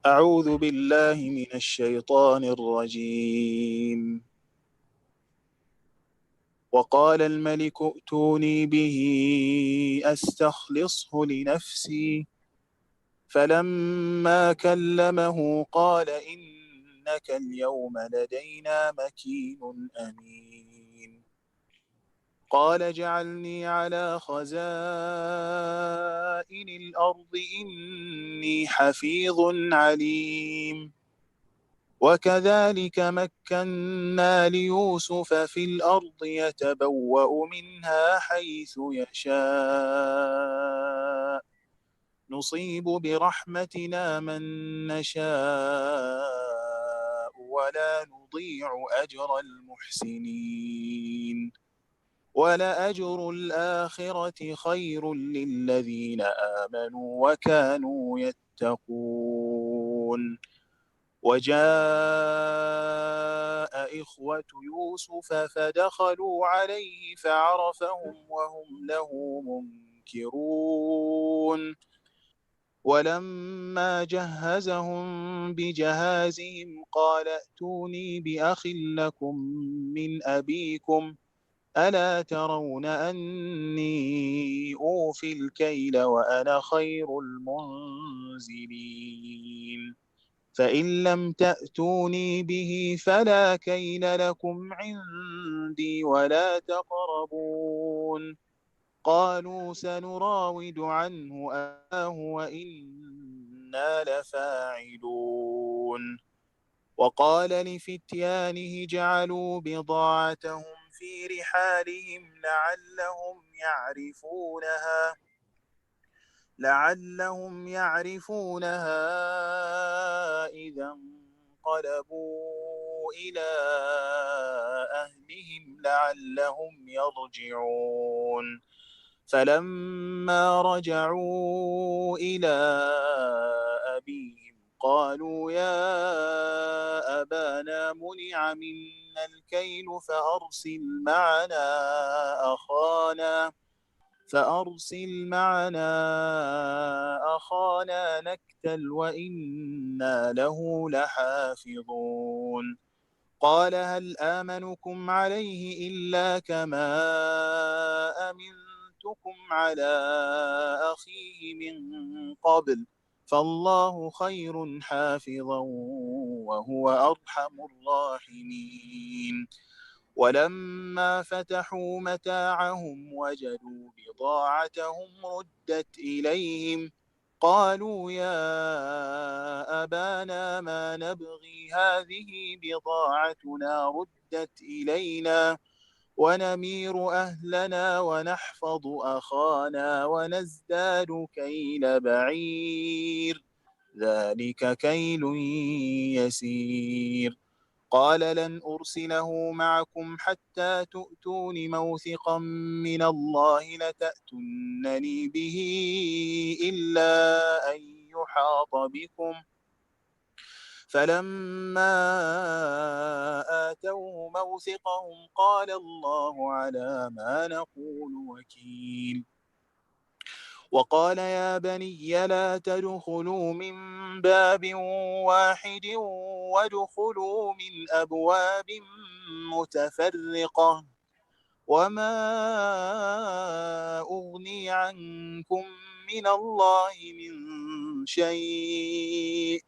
أعوذ بالله من الشيطان الرجيم. وقال الملك ائتوني به أستخلصه لنفسي، فلما كلمه قال إنك اليوم لدينا مكين أمين. قال اجعلني على خزائن الأرض إني حفيظ عليم. وكذلك مكنا ليوسف في الأرض يتبوأ منها حيث يشاء، نصيب برحمتنا من نشاء ولا نضيع أجر المحسنين. ولأجر الآخرة خير للذين آمنوا وكانوا يتقون. وجاء إخوة يوسف فدخلوا عليه فعرفهم وهم له منكرون. ولما جهزهم بجهازهم قال ائتوني بأخ لكم من أبيكم، ألا ترون أني أوفي الكيل وأنا خير المنزلين. فإن لم تأتوني به فلا كيل لكم عندي ولا تقربون. قالوا سنراود عنه أباه وإنا لفاعلون. وقال لفتيانه جعلوا بضاعتهم في رحالهم لعلهم يعرفونها إذا انقلبوا إلى أهلهم لعلهم يرجعون. فلما رجعوا إلى أبيهم قالوا يا أبانا منع منا الكيل فأرسل معنا أخانا نكتل وإنا له لحافظون. قال هل آمنكم عليه إلا كما أمنتكم على أخيه من قبل، فالله خير حافظا وهو أرحم الراحمين. ولما فتحوا متاعهم وجدوا بضاعتهم ردت إليهم قالوا يا أبانا ما نبغي هذه بضاعتنا ردت إلينا ونمير أهلنا ونحفظ أخانا ونزداد كيل بعير، ذلك كيل يسير. قال لن أرسله معكم حتى تؤتون موثقا من الله لتأتونني به إلا أن يحاط بكم. فلما آتوه موثقهم قال الله على ما نقول وكيل. وقال يا بني لا تدخلوا من باب واحد وادخلوا من أبواب متفرقة وما أغني عنكم من الله من شيء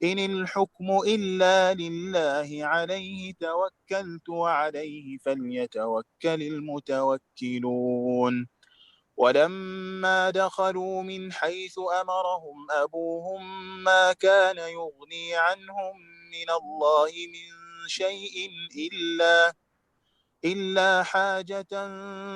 إن الحكم إلا لله عليه توكلت وعليه فليتوكل المتوكلون. ولما دخلوا من حيث أمرهم أبوهم ما كان يغني عنهم من الله من شيء إلا حاجة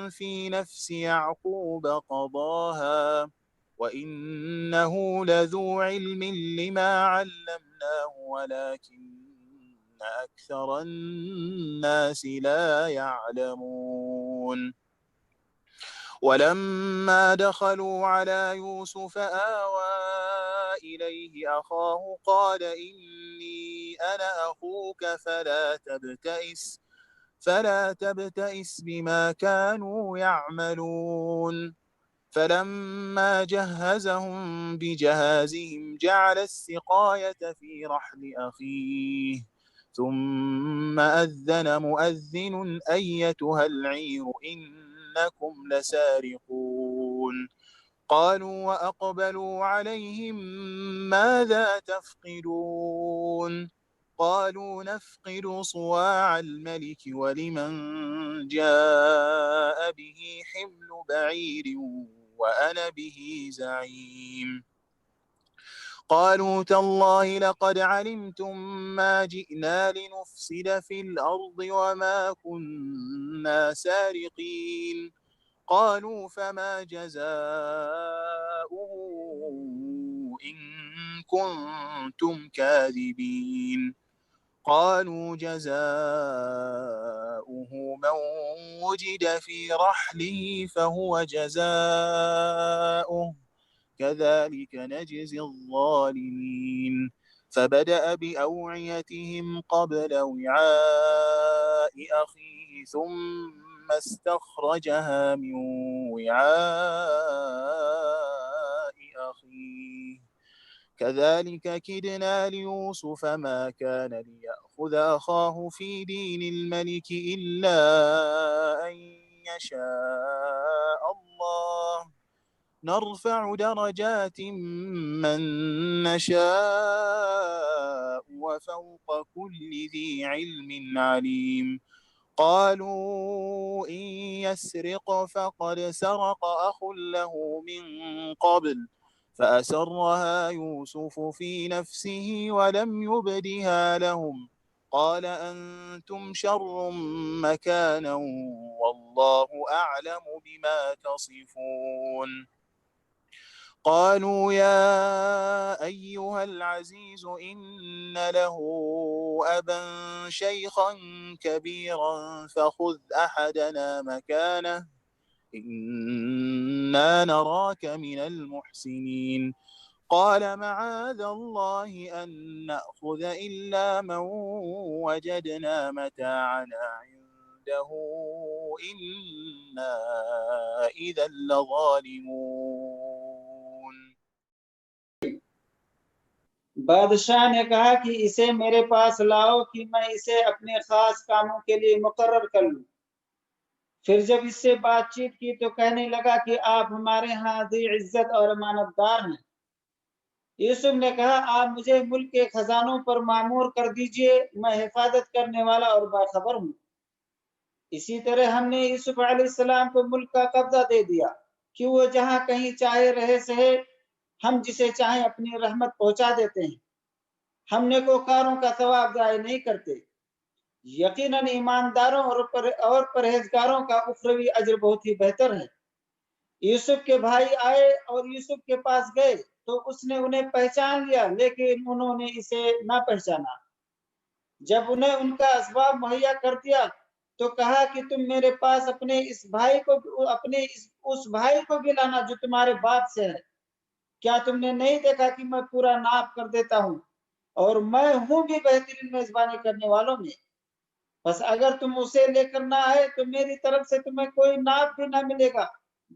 في نفس يعقوب قضاها وإنه لذو علم لما علمناه ولكن أكثر الناس لا يعلمون. ولما دخلوا على يوسف آوى إليه أخاه قال إني أنا أخوك فلا تبتئس بما كانوا يعملون. فلما جهزهم بجهازهم جعل السقاية في رحل أخيه ثم أذن مؤذن أيتها العير إنكم لسارقون قالوا وأقبلوا عليهم ماذا تفقدون قالوا نفقد صواع الملك ولمن جاء به حمل بعير وأنا به زعيم قالوا تالله لقد علمتم ما جئنا لنفسد في الأرض وما كنا سارقين قالوا فما جزاؤه إن كنتم كاذبين قالوا جزاؤه من وجد في رحله فهو جزاؤه كذلك نجزي الظالمين فبدأ بأوعيتهم قبل وعاء أخيه ثم استخرجها من وعاء أخيه كذلك كدنا ليوسف ما كان ليأخذ أخاه في دين الملك إلا أن يشاء الله نرفع درجات من نشاء وفوق كل ذي علم عليم قالوا إن يسرق فقد سرق أخ له من قبل فأسرها يوسف في نفسه ولم يبدها لهم قال أنتم شر مكانا والله أعلم بما تصفون قالوا يا أيها العزيز إن له أبا شيخا كبيرا فخذ أحدنا مكانه إنا نراك من المحسنين قال معاذ الله أن نأخذ إلا من وجدنا متاعنا عنده إنا إذا لظالمون بادشاہ نے کہا کہ اسے میرے پاس لاؤ کہ میں اسے اپنے خاص کاموں کے لیے مقرر کر لوں۔ پھر جب اس سے بات چیت کی تو کہنے لگا کہ آپ ہمارے ہاں ذی عزت اور امانت دار ہیں۔ یوسف نے کہا آپ مجھے ملک کے خزانوں پر مامور کر دیجئے، میں حفاظت کرنے والا اور باخبر ہوں۔ اسی طرح ہم نے یوسف علیہ السلام کو ملک کا قبضہ دے دیا کہ وہ جہاں کہیں چاہے رہے سہے، ہم جسے چاہیں اپنی رحمت پہنچا دیتے ہیں، ہم نیکوکاروں کا ثواب ضائع نہیں کرتے۔ یقیناً ایمانداروں اور پرہیزگاروں کا اخروی اجر بہت ہی بہتر ہے۔ یوسف کے بھائی آئے اور یوسف کے پاس گئے تو اس نے انہیں پہچان لیا، لیکن انہوں نے اسے نہ پہچانا۔ جب انہیں ان کا اسباب مہیا کر دیا تو کہا کہ تم میرے پاس اپنے اس بھائی کو بھی لانا جو تمہارے باپ سے ہے۔ کیا تم نے نہیں دیکھا کہ میں پورا ناپ کر دیتا ہوں اور میں ہوں بھی بہترین میزبانی کرنے والوں میں؟ بس اگر تم اسے لے کر نہ آئے تو میری طرف سے تمہیں کوئی ناپ بھی نہ ملے گا،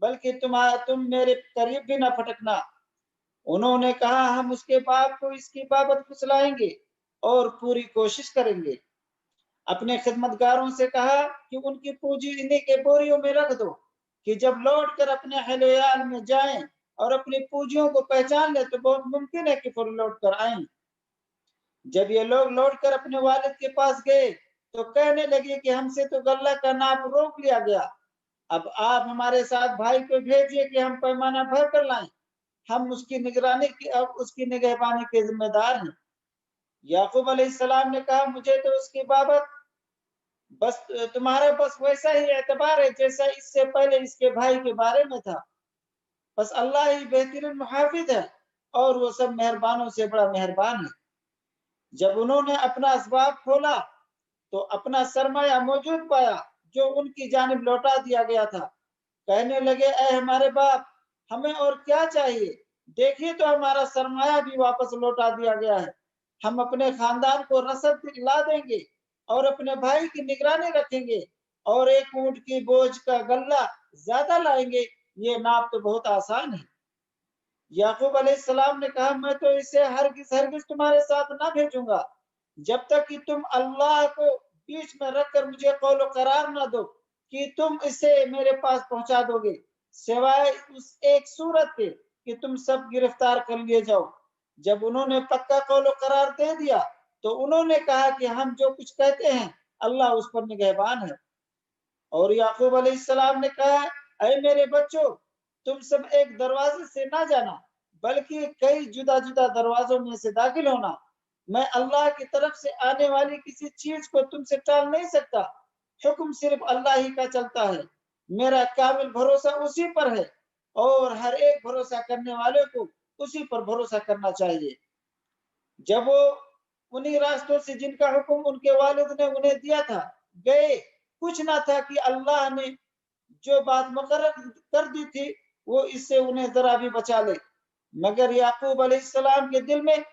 بلکہ تم میرے قریب بھی نہ پھٹکنا۔ انہوں نے کہا ہم اس کے باپ کو اس کی بابت پھسلائیں گے اور پوری کوشش کریں گے۔ اپنے خدمتگاروں سے کہا کہ ان کی پونجی انہی کے بوریوں میں رکھ دو کہ جب لوٹ کر اپنے اہل ویال میں جائیں اور اپنی پونجیوں کو پہچان لے تو بہت ممکن ہے کہ پھر لوٹ کر آئیں۔ جب یہ لوگ لوٹ کر اپنے والد کے پاس گئے تو کہنے لگے کہ ہم سے تو غلہ کا ناپ روک لیا گیا، اب آپ ہمارے ساتھ بھائی کو بھیجیے کہ ہم پیمانہ بھر کر لائیں، ہم اس کی نگہبانی کے ذمہ دار ہیں۔ یعقوب علیہ السلام نے کہا مجھے تو اس کی بابت بس تمہارا بس ویسا ہی اعتبار ہے جیسا اس سے پہلے اس کے بھائی کے بارے میں تھا، بس اللہ ہی بہترین محافظ ہے اور وہ سب مہربانوں سے بڑا مہربان ہے۔ جب انہوں نے اپنا اسباب کھولا تو اپنا سرمایہ موجود پایا جو ان کی جانب لوٹا دیا گیا تھا۔ کہنے لگے اے ہمارے باپ، ہمیں اور کیا چاہیے؟ دیکھیے تو ہمارا سرمایہ بھی واپس لوٹا دیا گیا ہے۔ ہم اپنے خاندان کو رسد لا دیں گے اور اپنے بھائی کی نگرانی رکھیں گے اور ایک اونٹ کی بوجھ کا غلہ زیادہ لائیں گے۔ یہ ناپ تو بہت آسان ہے۔ याकूब अलैहिस्सलाम ने कहा मैं तो इसे हरगिज हरगिज तुम्हारे साथ ना भेजूंगा जब तक कि तुम अल्लाह को बीच में रखकर मुझे कौलो करार ना दो कि तुम इसे मेरे पास पहुंचा दोगे, सिवाय उस एक सूरत के कि तुम सब गिरफ्तार कर लिए जाओ। जब उन्होंने पक्का कौलो करार दे दिया तो उन्होंने कहा कि हम जो कुछ कहते हैं अल्लाह उस पर निगहबान है। और याकूब अलैहिस्सलाम ने कहा, अरे मेरे बच्चों, तुम सब एक दरवाजे से ना जाना बल्कि कई जुदा जुदा दरवाजों में से दाखिल होना। मैं अल्लाह की तरफ से आने वाली किसी चीज को तुमसे टाल नहीं सकता, हुक्म सिर्फ अल्लाह ही का चलता है। मेरा कामिल भरोसा उसी पर है और हर एक भरोसा करने वाले को उसी पर भरोसा करना चाहिए। जब वो उन्हीं रास्तों से जिनका हुक्म उनके वालिद ने उन्हें दिया था गए, कुछ ना था कि अल्लाह ने जो बात मुकर्रर कर दी थी वो इससे उन्हें जरा भी बचा ले। मगर याकूब अलैहिस्सलाम के दिल में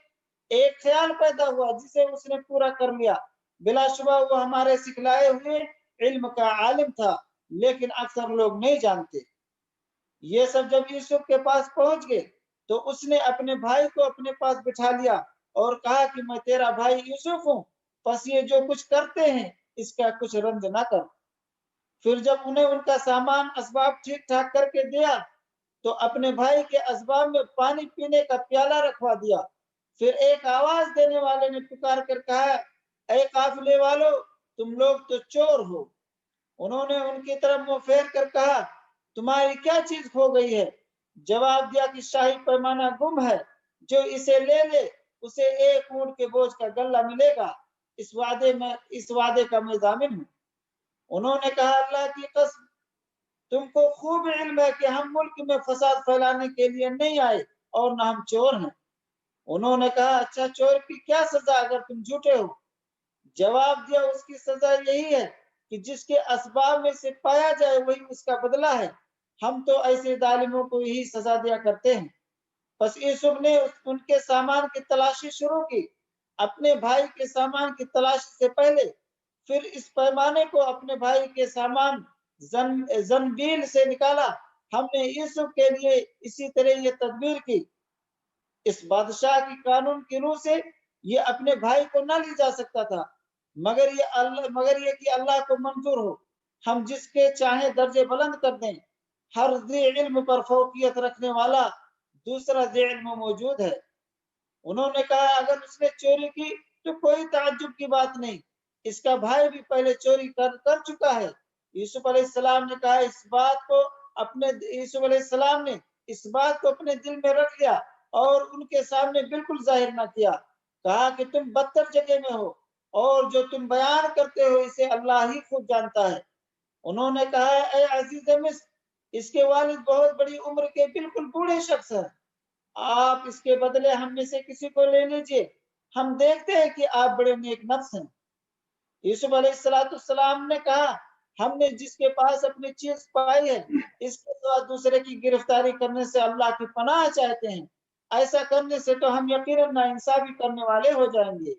एक ख्याल पैदा हुआ जिसे उसने पूरा कर लिया। बिलाशुबा वो हमारे सिखलाए हुए इल्म का आलिम था, लेकिन अक्सर लोग नहीं जानते। ये सब जब यूसुफ के पास पहुंच गए तो उसने अपने भाई को अपने पास बिठा लिया और कहा कि मैं तेरा भाई यूसुफ हूँ, बस ये जो कुछ करते हैं इसका कुछ रंज ना कर। फिर जब उन्हें उनका सामान असबाब ठीक ठाक करके दिया तो अपने भाई के असबाब में पानी पीने का प्याला रखवा दिया। फिर एक आवाज देने वाले ने पुकार कर कहा, ऐ काफिले वालों, तुम लोग तो चोर हो। उन्होंने उनकी तरफ मुंह फेर कर कहा, तुम्हारी क्या चीज खो गई है? जवाब दिया कि शाही पैमाना गुम है, जो इसे ले ले उसे एक ऊंट के बोझ का गल्ला मिलेगा। इस वादे का मैं जामिन हूँ। उन्होंने कहा, अल्लाह की कसम, तुमको खूब इल्म है कि हम मुल्क में फसाद फैलाने के लिए नहीं आए और न हम चोर हैं। उन्होंने कहा, अच्छा चोर की क्या सजा अगर तुम झूठे हो? जवाब दिया, उसकी सजा यही है कि जिसके असबाब में से पाया जाए वही उसका बदला है। हम तो ऐसे जालिमों को यही सजा दिया करते हैं। बस यूसुफ ने उनके सामान की तलाशी शुरू की, अपने भाई के सामान की तलाशी से पहले। फिर इस पैमाने को अपने भाई के सामान जंबील से निकाला। हमने यूसुफ के लिए इसी तरह ये तदबीर की। इस बादशाह की कानून की रूह से ये अपने भाई को न ली जा सकता था, मगर ये कि अल्लाह को मंजूर हो, हम जिसके चाहे दर्जे बुलंद कर दें। हर ज़ी इल्म पर फौकियत रखने वाला दूसरा ज़ी इल्म मौजूद है। उन्होंने कहा, अगर उसने चोरी की तो कोई ताज्जुब की बात नहीं, इसका भाई भी पहले चोरी कर चुका है। यूसुफ अलैहिस्सलाम ने कहा, यूसुफ अलैहिस्सलाम ने इस बात को अपने दिल में रख लिया और उनके सामने बिल्कुल जाहिर न किया। कहा कि तुम बदतर जगह में हो और जो तुम बयान करते हो इसे अल्लाह ही खुद जानता है। उन्होंने कहा, ए अजीज मिस्र, इसके वालिद बहुत बड़ी उम्र के बिल्कुल बूढ़े शख्स हैं। आप इसके बदले हम में से किसी को ले लीजिए, हम देखते हैं कि आप बड़े नेक नफ्स हैं। यूसुफ अलैहिस्सलाम ने कहा, हमने जिसके पास अपनी चीज पाई है इसके बाद दूसरे की गिरफ्तारी करने से अल्लाह की पनाह चाहते हैं। ऐसा करने से तो हम यकीनन नाइंसाफी करने वाले हो जाएंगे।